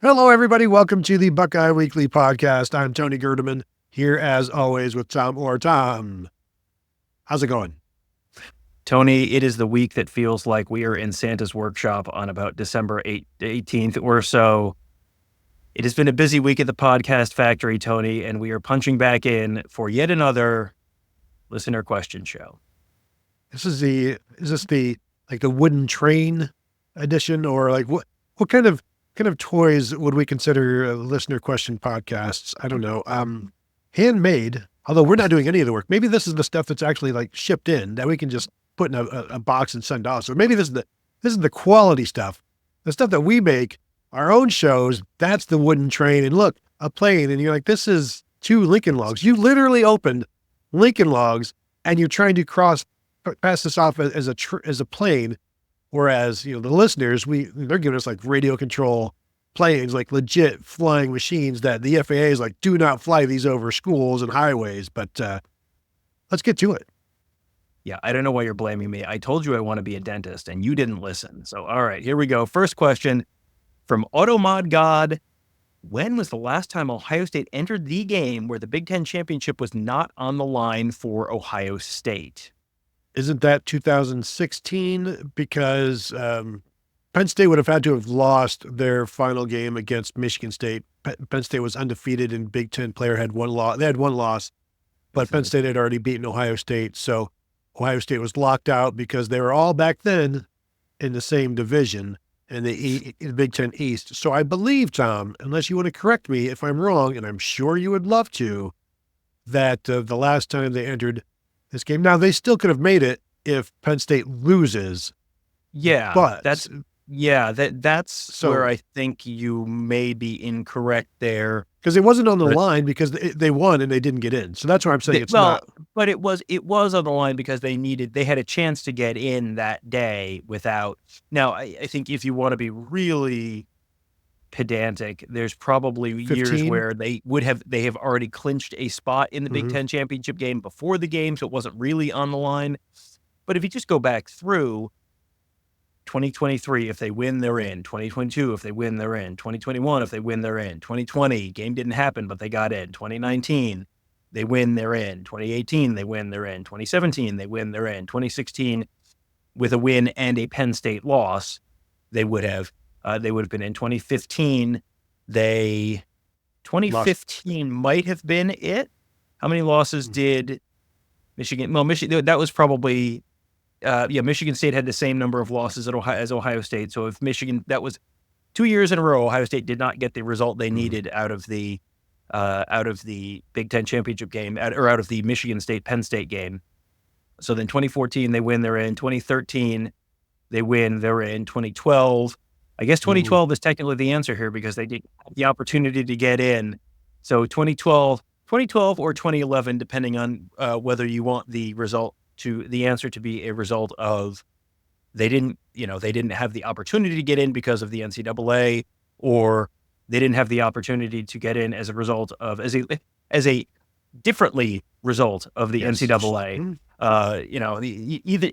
Hello, everybody. Welcome to the Buckeye Weekly Podcast. I'm Tony Gerdeman, here as always with Tom or Tom. How's it going? Tony, it is the week that feels like we are in Santa's workshop on about December 18th or so. It has been a busy week at the podcast factory, Tony, and we are punching back in for yet another listener question show. Is this the wooden train edition, or like what kind of toys would we consider listener question podcasts? I don't know. Handmade, although we're not doing any of the work. Maybe this is the stuff that's actually like shipped in that we can just put in a box and send off. So maybe this is the quality stuff, the stuff that we make, our own shows. That's the wooden train. And look, a plane. And you're like, this is 2 Lincoln Logs. You literally opened Lincoln Logs and you're trying to pass this off as a plane. Whereas, the listeners, they're giving us like radio control planes, like legit flying machines that the FAA is like, do not fly these over schools and highways. But let's get to it. Yeah, I don't know why you're blaming me. I told you I want to be a dentist and you didn't listen. So, all right, here we go. First question from Automod God. When was the last time Ohio State entered the game where the Big Ten championship was not on the line for Ohio State? Isn't that 2016? Because Penn State would have had to have lost their final game against Michigan State. Penn State was undefeated and Big Ten player had one loss. They had one loss, but Penn State had already beaten Ohio State. So Ohio State was locked out because they were all back then in the same division in the Big Ten East. So I believe, Tom, unless you want to correct me if I'm wrong, and I'm sure you would love to, that the last time they entered this game. Now, they still could have made it if Penn State loses. Yeah, but that's where I think you may be incorrect there. Because it wasn't on the line because they won and they didn't get in. So that's why I'm saying not. But it was on the line because they had a chance to get in that day without. Now, I think if you want to be really pedantic, there's probably 15? Years where they have already clinched a spot in the Big Ten championship game before the game, so it wasn't really on the line. But if you just go back through 2023, if they win, they're in. 2022, if they win, they're in. 2021, if they win, they're in. 2020, game didn't happen, but they got in. 2019, they win, they're in. 2018, they win, they're in. 2017, they win, they're in. 2016, with a win and a Penn State loss, they would have been in. 2015, 2015 might have been it. How many losses did Michigan? Well, that was probably, Michigan State had the same number of losses as Ohio State. So if Michigan, that was 2 years in a row, Ohio State did not get the result they needed out of the Big Ten championship game, or out of the Michigan State Penn State game. So then 2014, they win, they're in. 2013, they win, they're in. 2012. I guess 2012 is technically the answer here because they did have the opportunity to get in. So 2012 or 2011, depending on whether you want the answer to be a result of they didn't have the opportunity to get in because of the NCAA, or they didn't have the opportunity to get in as a result of as a differently result of the NCAA.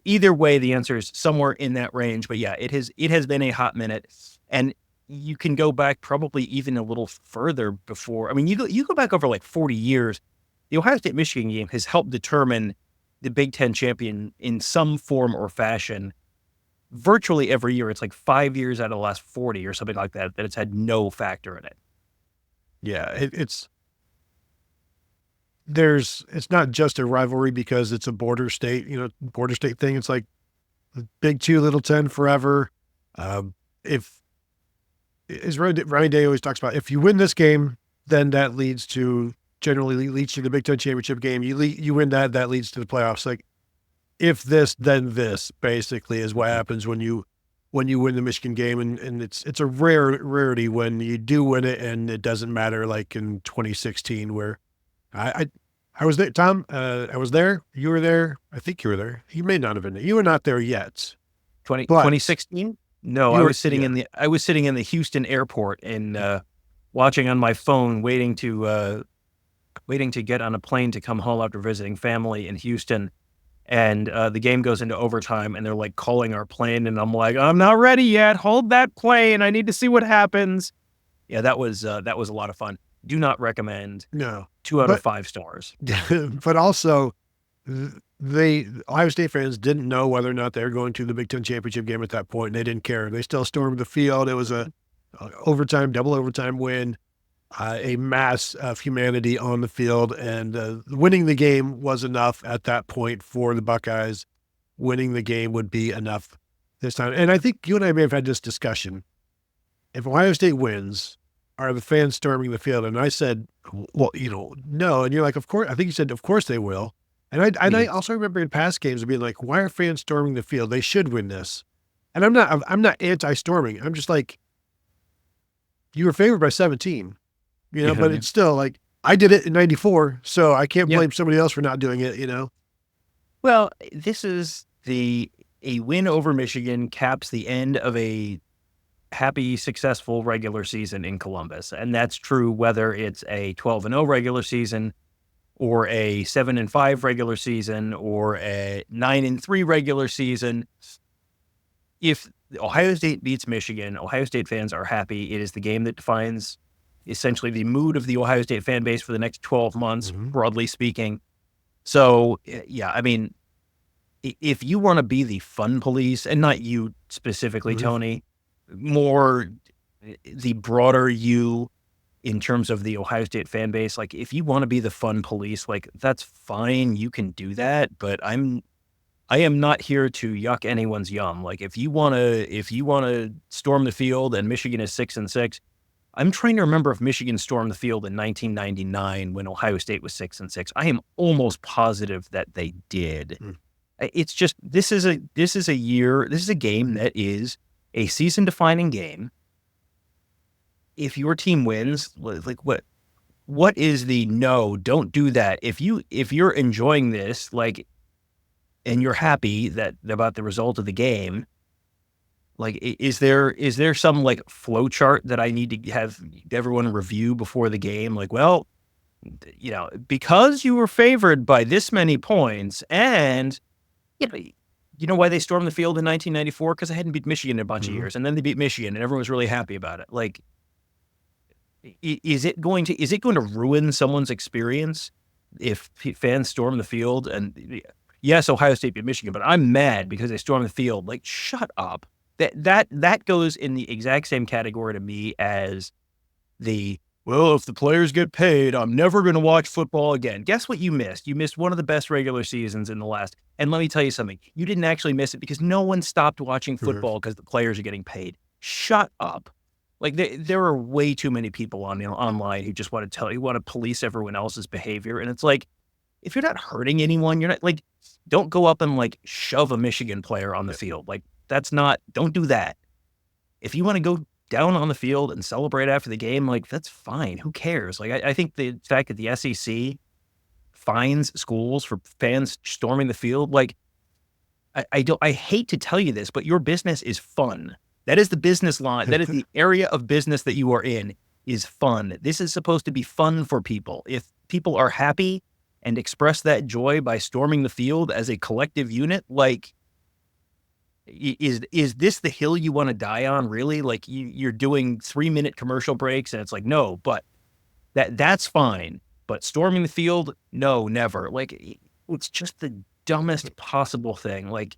Either way, the answer is somewhere in that range. But yeah, it has been a hot minute, and you can go back probably even a little further before. I mean, you go back over like 40 years. The Ohio State Michigan game has helped determine the Big Ten champion in some form or fashion. Virtually every year, it's like 5 years out of the last 40 or something like that it's had no factor in it. Yeah, it's not just a rivalry because it's a border state thing. It's like Big 2, Little 10 forever. If as Ryan Day always talks about, if you win this game, then that generally leads to the Big Ten championship game. You win that leads to the playoffs. Like, if this, then this, basically, is what happens when you win the Michigan game, and it's a rarity when you do win it and it doesn't matter. Like in 2016, where I was there, Tom. I was there. You were there. I think you were there. You may not have been there. You were not there yet. 2016? No, I was sitting in the Houston airport and watching on my phone, waiting to get on a plane to come home after visiting family in Houston. And the game goes into overtime, and they're like calling our plane, and I'm like, I'm not ready yet. Hold that plane. I need to see what happens. Yeah, that was a lot of fun. Do not recommend. No, 2 out of but 5 stars. but also Ohio State fans didn't know whether or not they were going to the Big Ten championship game at that point, and they didn't care. They still stormed the field. It was a double overtime win, a mass of humanity on the field, and winning the game was enough at that point for the Buckeyes. Winning the game would be enough this time. And I think you and I may have had this discussion. If Ohio State wins, are the fans storming the field? And I said, well, no. And you're like, of course. I think you said, of course they will. And I also remember in past games being like, why are fans storming the field? They should win this. And I'm not anti-storming. I'm just like, you were favored by 17, but it's still like, I did it in 94, so I can't blame somebody else for not doing it, Well, this is a win over Michigan caps the end of a happy, successful regular season in Columbus. And that's true whether it's a 12-0 regular season or a 7-5 regular season or a 9-3 regular season. If Ohio State beats Michigan, Ohio State fans are happy. It is the game that defines essentially the mood of the Ohio State fan base for the next 12 months, broadly speaking. So, yeah, I mean, if you want to be the fun police, and not you specifically, Tony, more the broader you in terms of the Ohio State fan base, like if you want to be the fun police, like that's fine, you can do that, but I am not here to yuck anyone's yum. Like if you want to storm the field and Michigan is 6-6, I'm trying to remember if Michigan stormed the field in 1999 when Ohio State was 6-6. I am almost positive that they did. It's just this is a game that is a season-defining game. If your team wins, like what is the no? Don't do that. If you're enjoying this, like, and you're happy about the result of the game, like, is there some like flow chart that I need to have everyone review before the game? Like, well, because you were favored by this many points, and you know why they stormed the field in 1994? Because they hadn't beat Michigan in a bunch of years, and then they beat Michigan, and everyone was really happy about it. Like, is it going to ruin someone's experience if fans storm the field? And yes, Ohio State beat Michigan, but I'm mad because they stormed the field. Like, shut up. That goes in the exact same category to me as if the players get paid, I'm never going to watch football again. Guess what you missed? You missed one of the best regular seasons in the last. And let me tell you something. You didn't actually miss it because no one stopped watching football because the players are getting paid. Shut up. Like there are way too many people online who just want to police everyone else's behavior. And it's like, if you're not hurting anyone, you're not like, don't go up and like shove a Michigan player on the field. Like don't do that. If you want to go down on the field and celebrate after the game, like that's fine. Who cares? Like I think the fact that the SEC fines schools for fans storming the field, like I hate to tell you this, but your business is fun. That is the business line. That is the area of business that you are in, is fun. This is supposed to be fun for people. If people are happy and express that joy by storming the field as a collective unit, like, is this the hill you want to die on, really? Like you're doing 3-minute commercial breaks and it's like, no, but that's fine. But storming the field, no, never. Like it's just the dumbest possible thing. Like,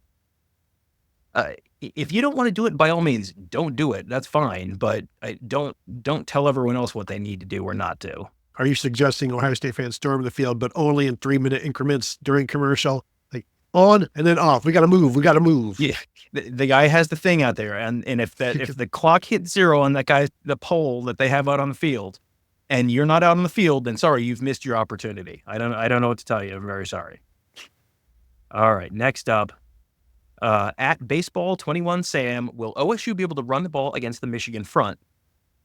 if you don't want to do it, by all means, don't do it. That's fine. But don't tell everyone else what they need to do or not do. Are you suggesting Ohio State fans storm the field, but only in 3-minute increments during commercial? Like on and then off. We got to move. Yeah. The guy has the thing out there. And if the clock hits 0 on the pole that they have out on the field, and you're not out on the field, then sorry, you've missed your opportunity. I don't know what to tell you. I'm very sorry. All right. Next up. At Baseball 21 Sam, will OSU be able to run the ball against the Michigan front?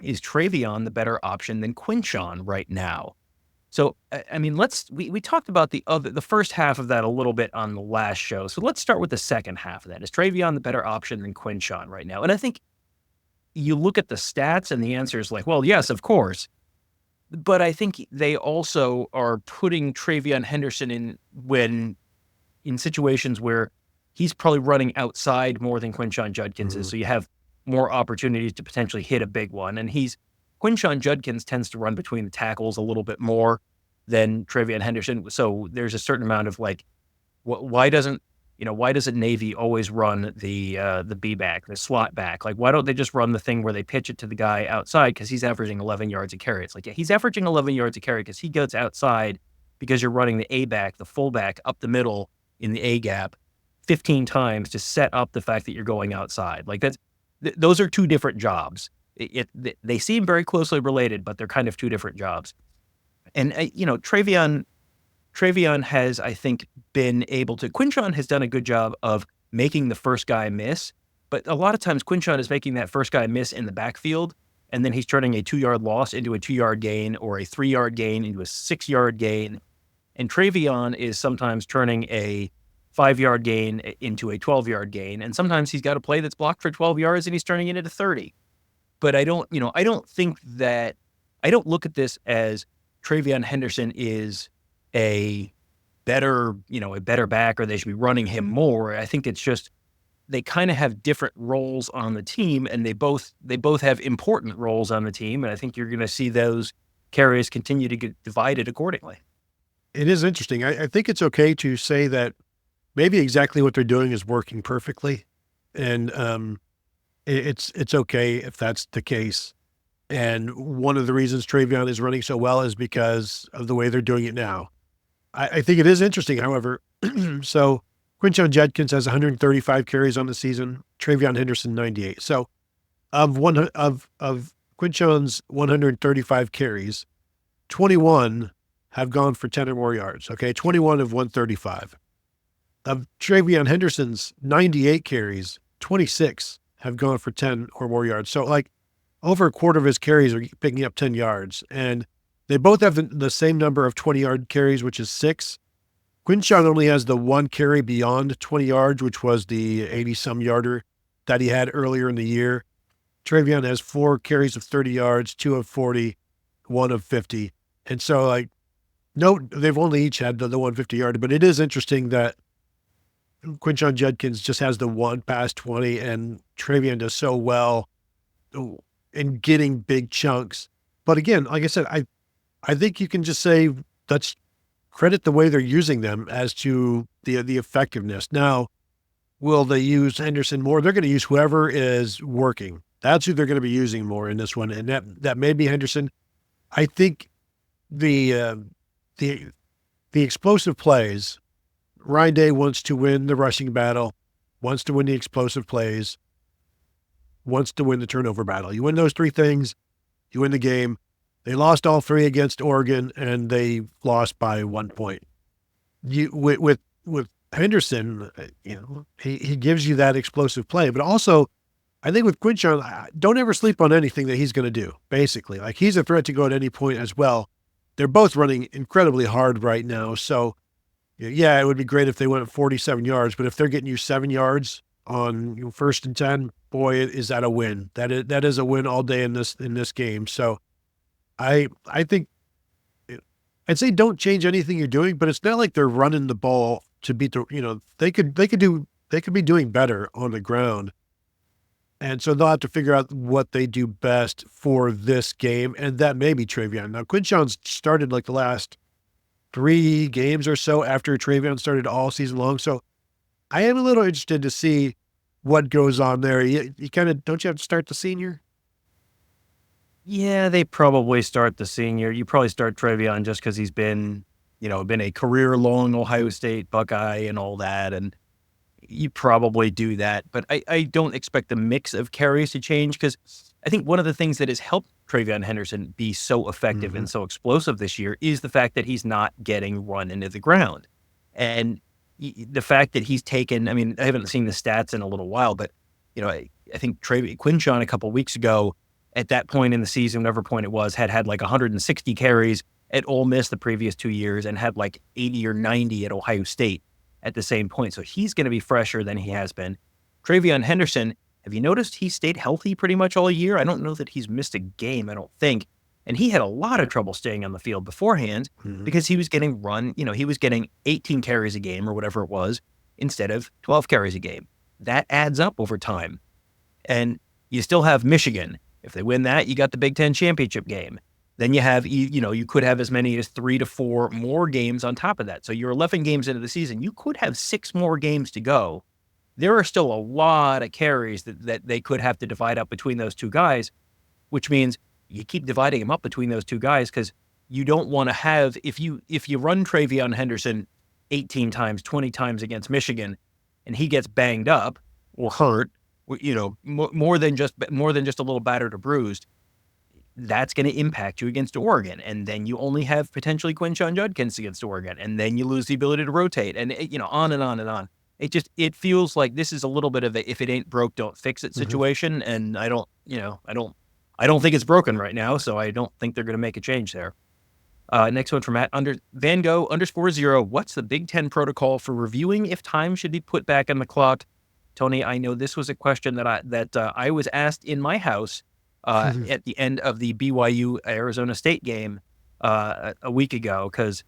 Is Travion the better option than Quinshon right now? So, I mean, we talked about the first half of that a little bit on the last show. So let's start with the second half of that. Is Travion the better option than Quinshon right now? And I think you look at the stats and the answer is like, well, yes, of course. But I think they also are putting Travion Henderson in situations where he's probably running outside more than Quinshon Judkins is. So you have more opportunities to potentially hit a big one. And he's Quinshon Judkins tends to run between the tackles a little bit more than TreVeyon Henderson. So there's a certain amount of like, why doesn't Navy always run the B back, the slot back? Like, why don't they just run the thing where they pitch it to the guy outside because he's averaging 11 yards a carry? It's like, yeah, he's averaging 11 yards a carry because he goes outside because you're running the A back, the fullback up the middle in the A gap 15 times to set up the fact that you're going outside. Like those are two different jobs. They seem very closely related, but they're kind of two different jobs. And, TreVeyon has, I think, been able to... Quinshon has done a good job of making the first guy miss, but a lot of times Quinshon is making that first guy miss in the backfield, and then he's turning a 2-yard loss into a 2-yard gain or a 3-yard gain into a 6-yard gain. And TreVeyon is sometimes turning a 5-yard gain into a 12-yard gain, and sometimes he's got a play that's blocked for 12 yards and he's turning it into 30. But I don't look at this as TreVeyon Henderson is a better back, or they should be running him more. I think it's just they kind of have different roles on the team, and they both have important roles on the team. And I think you're going to see those carries continue to get divided accordingly. It is interesting. I think it's okay to say that maybe exactly what they're doing is working perfectly, and it's okay if that's the case. And one of the reasons TreVeyon is running so well is because of the way they're doing it now. I think it is interesting, however. So Quinshon Judkins has 135 carries on the season, TreVeyon Henderson 98. So of Quinshon's 135 carries, 21 have gone for 10 or more yards. Okay, 21 of 135. Of TreVeyon Henderson's 98 carries, 26 have gone for 10 or more yards. So like over a quarter of his carries are picking up 10 yards. And they both have the same number of 20-yard carries, which is 6. Quinshon only has the one carry beyond 20 yards, which was the 80-some yarder that he had earlier in the year. TreVeyon has 4 carries of 30 yards, 2 of 40, 1 of 50. And so like, no, they've only each had the 150 yard, but it is interesting that Quinshon Judkins just has the one past 20, and TreVeyon does so well in getting big chunks. But again, like I said, I think you can just say let's credit the way they're using them as to the effectiveness. Now, will they use Henderson more? They're going to use whoever is working. That's who they're going to be using more in this one, and that may be Henderson. I think the explosive plays. Ryan Day wants to win the rushing battle, wants to win the explosive plays, wants to win the turnover battle. You win those 3 things, you win the game. They lost all 3 against Oregon, and they lost by 1 point. With Henderson, he gives you that explosive play, but also I think with Quinshon, don't ever sleep on anything that he's going to do. Basically, like he's a threat to go at any point as well. They're both running incredibly hard right now, so. Yeah, it would be great if they went 47 yards, but if they're getting you 7 yards on 1st and 10, boy, is that a win. That is a win all day in this game. So I think I'd say don't change anything you're doing, but it's not like they're running the ball to beat they could be doing better on the ground. And so they'll have to figure out what they do best for this game, and that may be TreVeyon. Now Quinshon's started like the last 3 games or so after TreVeyon started all season long. So I am a little interested to see what goes on there. You kind of, don't you have to start the senior? Yeah, they probably start the senior. You probably start TreVeyon just because he's been a career-long Ohio State Buckeye and all that. And you probably do that. But I don't expect the mix of carries to change, because I think one of the things that has helped TreVeyon Henderson be so effective and so explosive this year is the fact that he's not getting run into the ground. And the fact that he's taken, I mean, I haven't seen the stats in a little while, but, I think Quinshon a couple of weeks ago, at that point in the season, whatever point it was, had like 160 carries at Ole Miss the previous 2 years and had like 80 or 90 at Ohio State at the same point. So he's going to be fresher than he has been. TreVeyon Henderson, have you noticed he stayed healthy pretty much all year? I don't know that he's missed a game, I don't think. And he had a lot of trouble staying on the field beforehand because he was getting run, he was getting 18 carries a game or whatever it was instead of 12 carries a game. That adds up over time. And you still have Michigan, If they win that, you got the Big Ten championship game. Then you have, you could have as many as 3 to 4 more games on top of that. So you're 11 games into the season. You could have 6 more games to go. There are still a lot of carries that they could have to divide up between those two guys, which means you keep dividing them up between those two guys because you don't want to have, if you run Travion Henderson 18 times, 20 times against Michigan, and he gets banged up or hurt, more than just a little battered or bruised, that's going to impact you against Oregon. And then you only have potentially Quinshon Judkins against Oregon, and then you lose the ability to rotate, and on and on and on. It feels like this is a little bit of a if it ain't broke, don't fix it situation. And I don't think it's broken right now, so I don't think they're going to make a change there. Next one from Van Gogh _0. What's the Big Ten protocol for reviewing if time should be put back on the clock? Tony, I know this was a question that I was asked in my house at the end of the BYU Arizona State game a week ago, because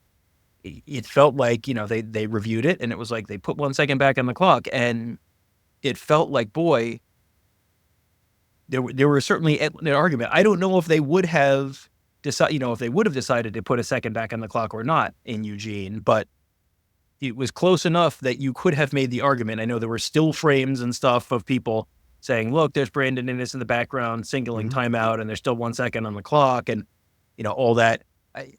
it felt like, they reviewed it and it was like they put 1 second back on the clock, and it felt like, boy, there was certainly an argument. I don't know if they would have decided to put a second back on the clock or not in Eugene, but it was close enough that you could have made the argument. I know there were still frames and stuff of people saying, look, there's Brandon Innes in the background singling timeout, and there's still 1 second on the clock, and all that.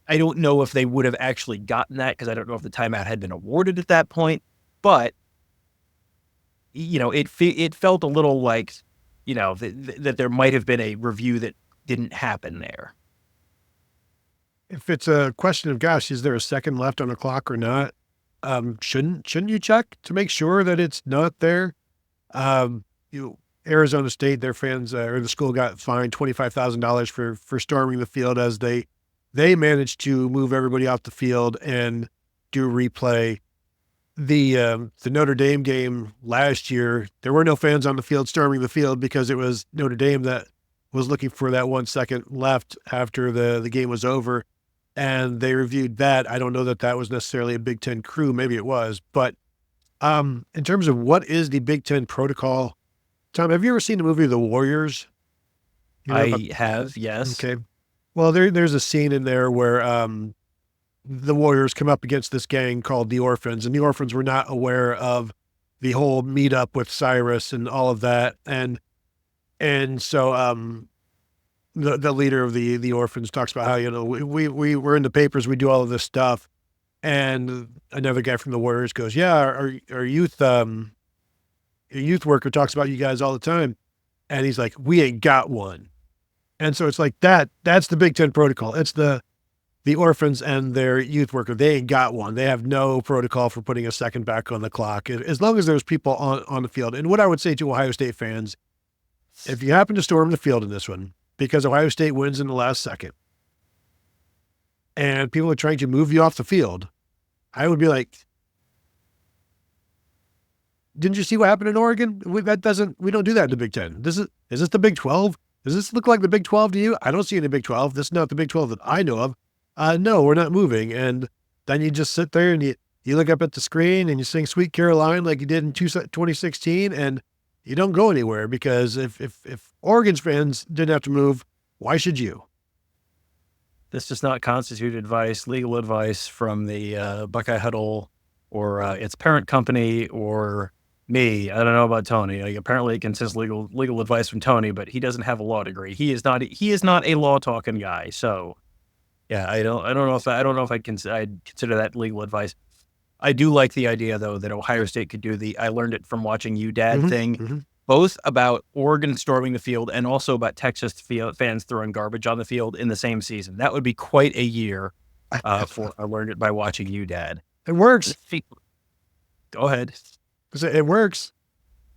I don't know if they would have actually gotten that, because I don't know if the timeout had been awarded at that point, but it felt a little like that there might have been a review that didn't happen there. If it's a question of, gosh, is there a second left on the clock or not? Shouldn't you check to make sure that it's not there? Arizona State, their fans or the school got fined $25,000 for storming the field as they managed to move everybody off the field and do replay. The Notre Dame game last year, there were no fans on the field storming the field because it was Notre Dame that was looking for that 1 second left after the game was over, and they reviewed that. I don't know that was necessarily a Big Ten crew. Maybe it was, but in terms of what is the Big Ten protocol, Tom, have you ever seen the movie The Warriors? I have, yes. Okay. Well, there's a scene in there where the Warriors come up against this gang called the Orphans, and the Orphans were not aware of the whole meetup with Cyrus and all of that. And so the leader of the Orphans talks about how, we were in the papers, we do all of this stuff. And another guy from the Warriors goes, yeah, our youth worker talks about you guys all the time. And he's like, we ain't got one. And so it's like that's the Big Ten protocol. It's the Orphans and their youth worker. They ain't got one. They have no protocol for putting a second back on the clock, as long as there's people on the field. And what I would say to Ohio State fans, if you happen to storm the field in this one, because Ohio State wins in the last second, and people are trying to move you off the field, I would be like, didn't you see what happened in Oregon? We don't do that in the Big Ten. Is this the Big 12? Does this look like the Big 12 to you? I don't see any Big 12. This is not the Big 12 that I know of. No, we're not moving. And then you just sit there and you look up at the screen and you sing Sweet Caroline like you did in 2016, and you don't go anywhere, because if Oregon's fans didn't have to move, why should you? This does not constitute legal advice from the Buckeye Huddle or its parent company or me. I don't know about Tony. Apparently it consists legal advice from Tony, but he doesn't have a law degree. He is not a law talking guy. So yeah, I don't know if I'd consider that legal advice. I do like the idea, though, that Ohio State could do I learned it from watching you dad thing, both about Oregon storming the field and also about Texas fans throwing garbage on the field in the same season. That would be quite a year. I learned it by watching you dad. It works. Go ahead. It works.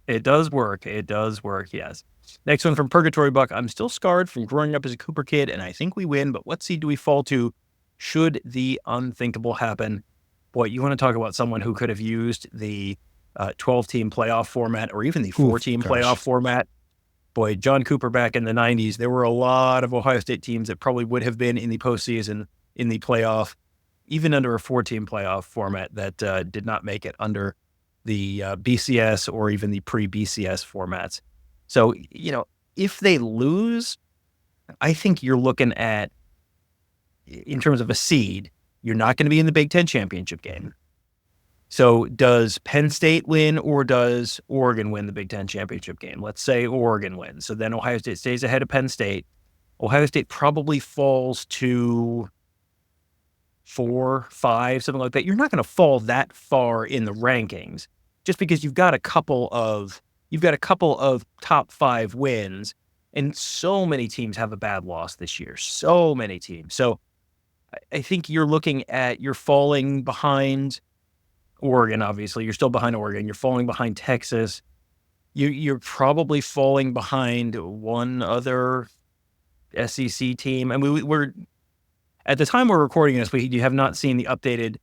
It does work. Yes. Next one from Purgatory Buck. I'm still scarred from growing up as a Cooper kid, and I think we win, but what seed do we fall to should the unthinkable happen? Boy, you want to talk about someone who could have used the 12-team playoff format or even the 4-team playoff format. Boy, John Cooper back in the 90s, there were a lot of Ohio State teams that probably would have been in the postseason, in the playoff, even under a 4-team playoff format that did not make it under the BCS or even the pre-BCS formats. So, if they lose, I think you're looking at, in terms of a seed, you're not going to be in the Big Ten championship game. So does Penn State win or does Oregon win the Big Ten championship game? Let's say Oregon wins. So then Ohio State stays ahead of Penn State. Ohio State probably falls to 4, 5, something like that. You're not going to fall that far in the rankings just because you've got a couple of top 5 wins, and so many teams have a bad loss this year. So many teams. So I think you're falling behind Oregon, obviously. You're still behind Oregon. You're falling behind Texas. You're probably falling behind one other SEC team. I mean, we're at the time we're recording this, you have not seen the updated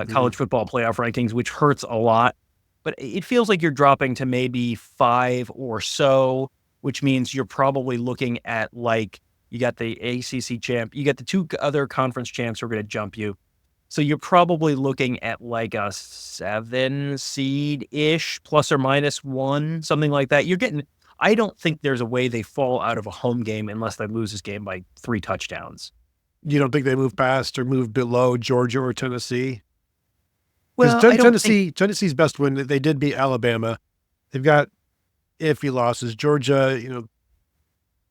college football playoff rankings, which hurts a lot. But it feels like you're dropping to maybe 5 or so, which means you're probably looking at, like, you got the ACC champ, you got the 2 other conference champs who are going to jump you. So you're probably looking at like a 7 seed-ish, plus or minus 1, something like that. I don't think there's a way they fall out of a home game unless they lose this game by 3 touchdowns. You don't think they move past or move below Georgia or Tennessee? Well, Tennessee's best win, they did beat Alabama. They've got iffy losses. Georgia,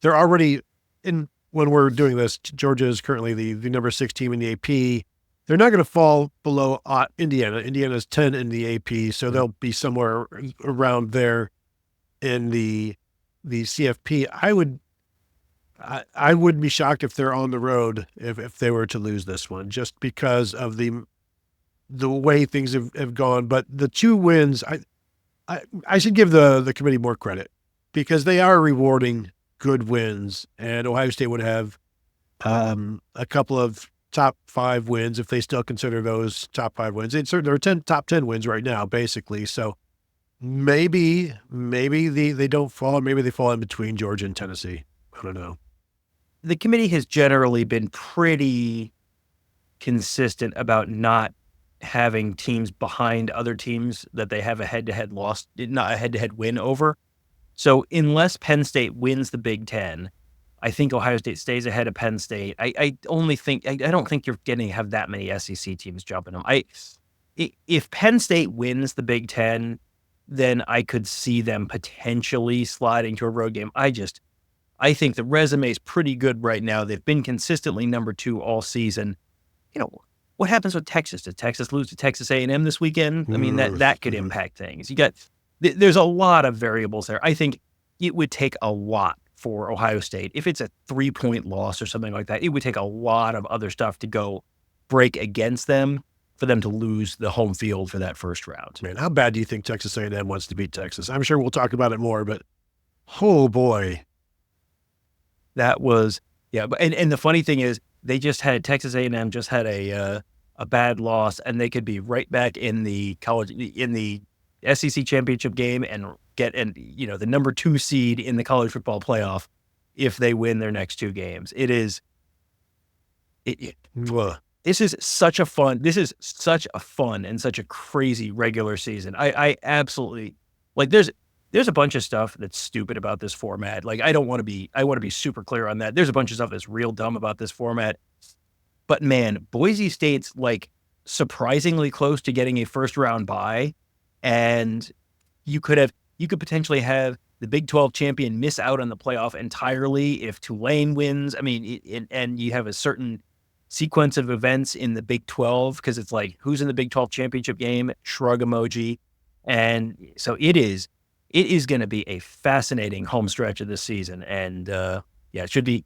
they're already in, when we're doing this, Georgia is currently the number 6 team in the AP. They're not going to fall below Indiana. Indiana's 10 in the AP, so they'll be somewhere around there in the CFP. I would be shocked if they're on the road if they were to lose this one, just because of the way things have gone. But the 2 wins, I should give the committee more credit because they are rewarding good wins, and Ohio State would have a couple of top 5 wins if they still consider those top 5 wins. There are top 10 wins right now, basically. So maybe they don't fall. Maybe they fall in between Georgia and Tennessee. I don't know. The committee has generally been pretty consistent about not having teams behind other teams that they have a head-to-head loss, not a head-to-head win over. So unless Penn State wins the Big Ten, I think Ohio State stays ahead of Penn State. I don't think you're getting to have that many SEC teams jumping them. If Penn State wins the Big Ten, then I could see them potentially sliding to a road game. I think the resume is pretty good right now. They've been consistently number 2 all season. What happens with Texas? Did Texas lose to Texas A&M this weekend? I mean, that could impact things. There's a lot of variables there. I think it would take a lot for Ohio State. If it's a 3-point loss or something like that, it would take a lot of other stuff to go break against them for them to lose the home field for that first round. Man, how bad do you think Texas A&M wants to beat Texas? I'm sure we'll talk about it more, but oh boy. That was, yeah. And the funny thing is, Texas A&M just had a bad loss, and they could be right back in the SEC championship game and get the number 2 seed in the college football playoff if they win their next 2 games. This is such a fun and such a crazy regular season. I absolutely, like, there's a bunch of stuff that's stupid about this format. Like, I want to be super clear on that. There's a bunch of stuff that's real dumb about this format. But man, Boise State's like surprisingly close to getting a first round bye, and you could potentially have the Big 12 champion miss out on the playoff entirely if Tulane wins. I mean, and you have a certain sequence of events in the Big 12 because it's like, who's in the Big 12 championship game? Shrug emoji. And so it is going to be a fascinating home stretch of this season. And it should be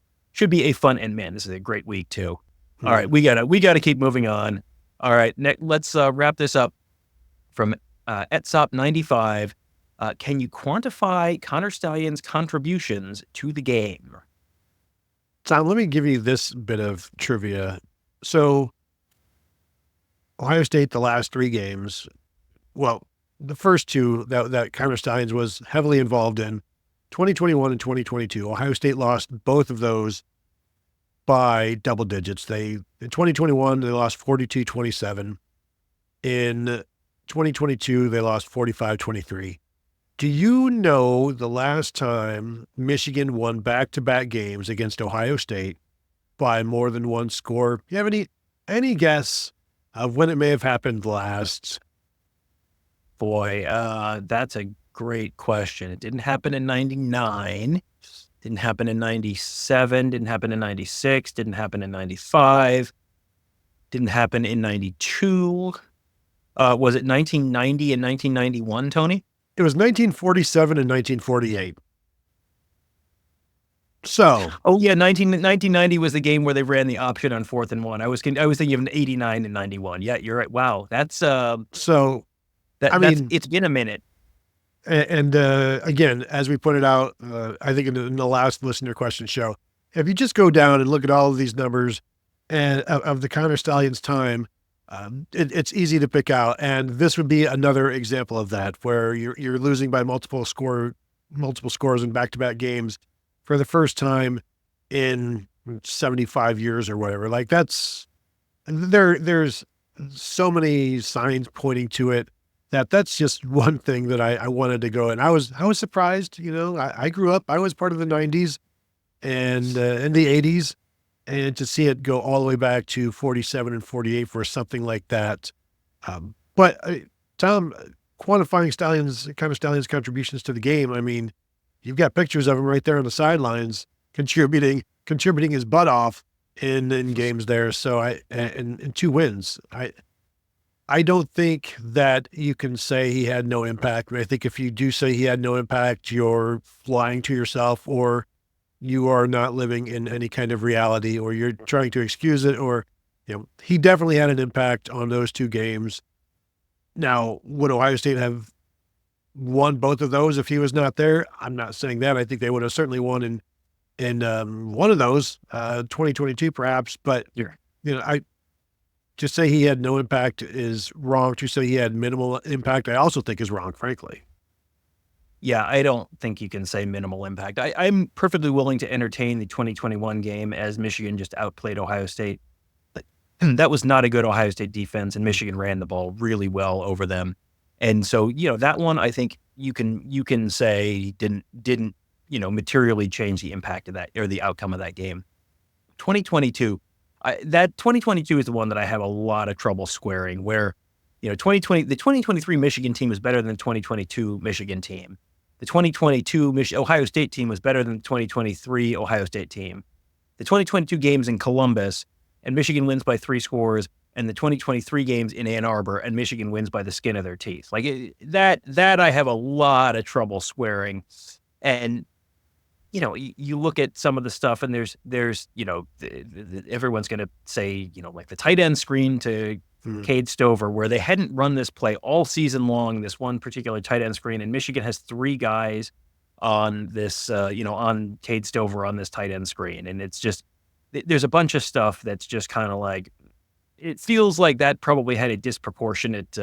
a fun, and man, this is a great week too. All right, we gotta keep moving on. All right, let's wrap this up from @SOP95. Can you quantify Connor Stalions' contributions to the game? Tom, let me give you this bit of trivia. So Ohio State, the last 3 games, well, the first 2 that Connor Stalions was heavily involved in, 2021 and 2022, Ohio State lost both of those by double digits. In 2021, they lost 42-27. In 2022, they lost 45-23. Do you know the last time Michigan won back-to-back games against Ohio State by more than one score? Do you have any guess of when it may have happened last? Boy, that's a great question. It didn't happen in 99, didn't happen in 97, didn't happen in 96, didn't happen in 95, didn't happen in 92. Was it 1990 and 1991, Tony? It was 1947 and 1948. So, Oh yeah, 1990 was the game where they ran the option on 4th and 1. I was thinking of 89 and 91. Yeah, you're right. Wow, that's it's been a minute. And again, as we pointed out, I think in the last listener question show, if you just go down and look at all of these numbers and of the Counter Stallions time, it's easy to pick out. And this would be another example of that, where you're losing by multiple scores in back-to-back games for the first time in 75 years or whatever. Like there's so many signs pointing to it that's just one thing that I wanted to go. And I was surprised, I grew up, I was part of the 90s and in the 80s, and to see it go all the way back to 47 and 48 for something like that. But Tom, quantifying Stallions contributions to the game, I mean, you've got pictures of him right there on the sidelines contributing his butt off in games there. So and 2 wins. I don't think that you can say he had no impact. I think if you do say he had no impact, you're lying to yourself, or you are not living in any kind of reality, or you're trying to excuse it, or, he definitely had an impact on those 2 games. Now, would Ohio State have won both of those if he was not there? I'm not saying that. I think they would have certainly won in one of those, 2022 perhaps, but to say he had no impact is wrong. To say he had minimal impact, I also think is wrong, frankly. Yeah, I don't think you can say minimal impact. I'm perfectly willing to entertain the 2021 game as Michigan just outplayed Ohio State. That was not a good Ohio State defense, and Michigan ran the ball really well over them. And so, that one, I think you can say didn't materially change the impact of that or the outcome of that game. 2022. That 2022 is the one that I have a lot of trouble squaring, where, the 2023 Michigan team was better than the 2022 Michigan team. The 2022 Ohio State team was better than the 2023 Ohio State team. The 2022 games in Columbus, and Michigan wins by 3 scores, and the 2023 games in Ann Arbor, and Michigan wins by the skin of their teeth. Like that I have a lot of trouble squaring. And you look at some of the stuff, and there's everyone's going to say, like the tight end screen to Cade Stover, where they hadn't run this play all season long, this one particular tight end screen, and Michigan has 3 guys on this, on Cade Stover on this tight end screen. And it's just, there's a bunch of stuff that's just kind of like, it feels like that probably had a disproportionate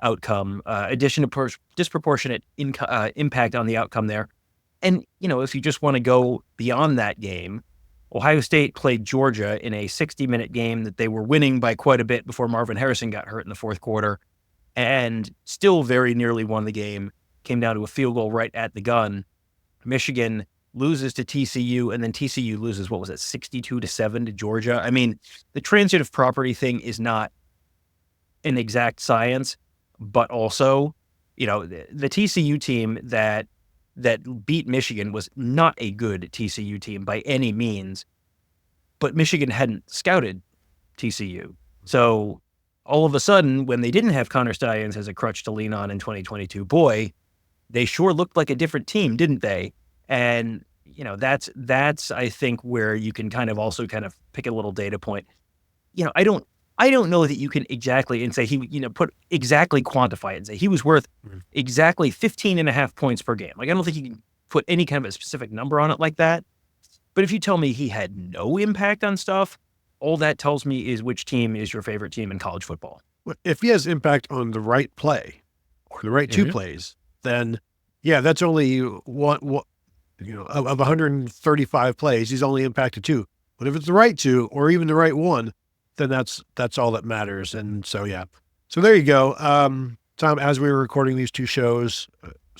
outcome, disproportionate impact on the outcome there. And, if you just want to go beyond that game, Ohio State played Georgia in a 60-minute game that they were winning by quite a bit before Marvin Harrison got hurt in the 4th quarter, and still very nearly won the game. Came down to a field goal right at the gun. Michigan loses to TCU, and then TCU loses, 62-7 to Georgia. I mean, the transitive property thing is not an exact science, but also, the TCU team that beat Michigan was not a good TCU team by any means, but Michigan hadn't scouted TCU. So all of a sudden, when they didn't have Connor Stalions as a crutch to lean on in 2022, boy, they sure looked like a different team, didn't they? And, that's I think where you can kind of pick a little data point. I don't know that you can exactly and say quantify it and say he was worth exactly 15.5 points per game. Like, I don't think you can put any kind of a specific number on it like that. But if you tell me he had no impact on stuff, all that tells me is which team is your favorite team in college football. If he has impact on the right play or the right 2 plays, then that's only one, of 135 plays, he's only impacted 2. But if it's the right 2 or even the right 1, then that's all that matters. And so, so there you go. Tom, as we were recording these 2 shows,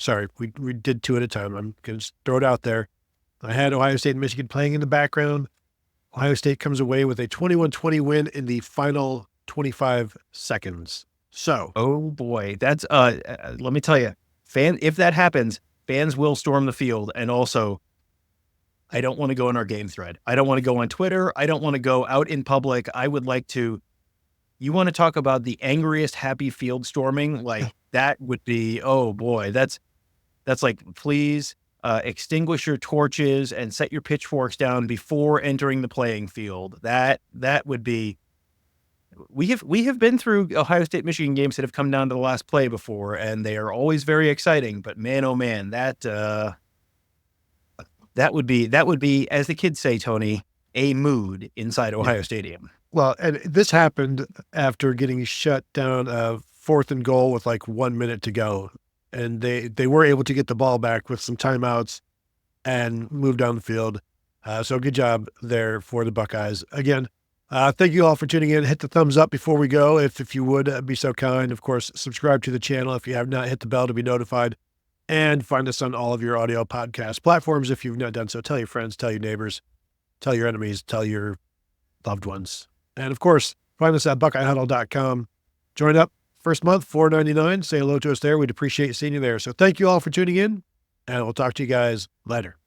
sorry, we did two at a time. I'm going to throw it out there. I had Ohio State and Michigan playing in the background. Ohio State comes away with a 21-20 win in the final 25 seconds. So, oh boy, that's let me tell you, if that happens, fans will storm the field. And also, I don't want to go in our game thread. I don't want to go on Twitter. I don't want to go out in public. I would like to. You want to talk about the angriest happy field storming? Like that would be, oh boy, that's like, please extinguish your torches and set your pitchforks down before entering the playing field. That would be. We have been through Ohio State Michigan games that have come down to the last play before, and they are always very exciting. But man, oh man, that would be, as the kids say, Tony, a mood inside Ohio Stadium. Well, and this happened after getting shut down 4th and goal with like 1 minute to go. And they were able to get the ball back with some timeouts and move down the field. So good job there for the Buckeyes. Again, thank you all for tuning in. Hit the thumbs up before we go, if you would be so kind. Of course, subscribe to the channel if you have not. Hit the bell to be notified. And find us on all of your audio podcast platforms if you've not done so. Tell your friends, tell your neighbors, tell your enemies, tell your loved ones. And of course, find us at BuckeyeHuddle.com. Join up. First month, $4.99. Say hello to us there. We'd appreciate seeing you there. So thank you all for tuning in, and we'll talk to you guys later.